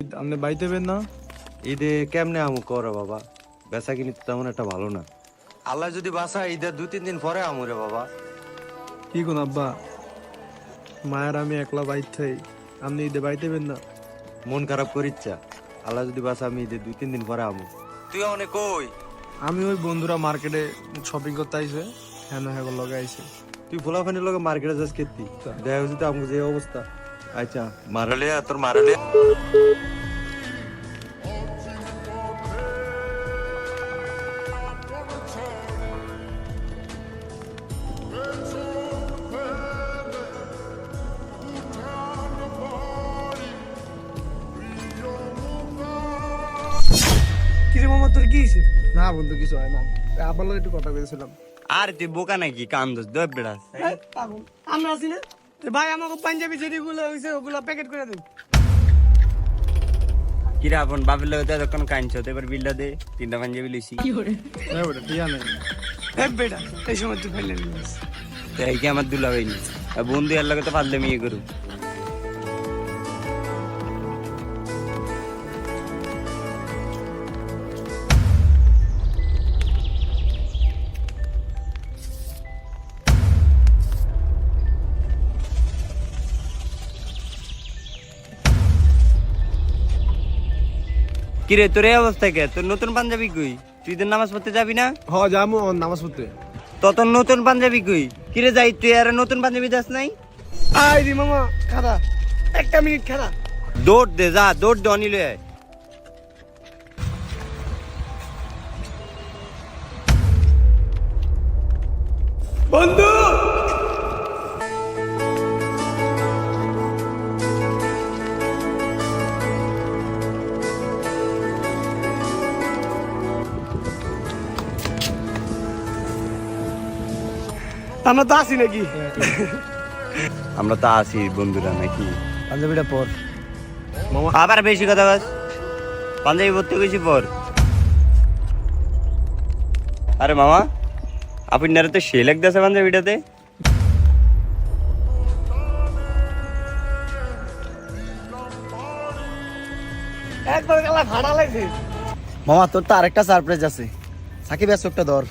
আপনি বাইতে পেন না? ঈদে কেমনে আমু করে বাবা, বেচা কিনি তো তেমন একটা ভালো না। আল্লাহ যদি বাসা ঈদের 2-3 দিন পরে আমু রে বাবা। কি কোন আব্বা, মায়ের আমি একলা বাইত থাই, আপনি ঈদে বাইতে পেন না? মন খারাপ করিচ্ছা, আল্লাহ যদি বাসা আমি ঈদের 2-3 দিন পরে আমু। তুই অনেক কই? আমি ওই বন্ধুরা মার্কেটে শপিং করতে আইছে, হ্যাঁ হ্যাঁ লগে আইছে। তুই ফোলাফানির লগে মার্কেটে যাস কেতি, দেখা যদি আমু যে অবস্থা। আচ্ছা মারালে তোর মারালে কি রে মামা, তোর কি হইছে? না বন্ধু, কিছু হয় না, আব্বার লগে একটু কথা কইছিলাম। আর তুই বোকা নাকি কান দোস দব বেড়াস। আমরা আছি না ভাই, আমাকে পাঞ্জাবি যেগুলো হইছে ওগুলো প্যাকেট করে দেন। কিরে আপন বাপের লগে তো এতক্ষণ কাঁদছ, তো এবার বিল্লা দে, 3টা পাঞ্জাবি লইছি। হ্যাঁ বেটা, টিয়া নাই। হ্যাঁ বেটা, এই সময় তুই ফেলে নিস। তো এই কি আমার দুলা হইনি, বন্ধু এর লগে তো পারলে মিয়ে করু। কিরে তোর এই অবস্থা কে? তোর নতুন পাঞ্জাবি কই? তুই তো নামাজ পড়তে যাবি না? হ যামু নামাজ পড়তে। তো তোর নতুন পাঞ্জাবি কই? কিরে যাই তুই আর নতুন পাঞ্জাবি দাস নাই? আই রে মামা, খাড়া একটা মিনিট খাড়া। দৌড় দে, যা দৌড় দে, অনিলে আয়। বন্ধু আমরা তো আসি নাকি? আমরা তো আছি বন্ধুরা নাকি? পাঞ্জাবিটা পর মামা আবার বেশি কথা বল, পাঞ্জাবি পড়তে গেছি পর। আরে মামা, আপনারা তো সে লাগতেছে পাঞ্জাবিটাতে। একবার গেলা ভাড়া লাগছে। মামা তোর তো আরেকটা সারপ্রাইজ আছে, সাকিব একটা ধর।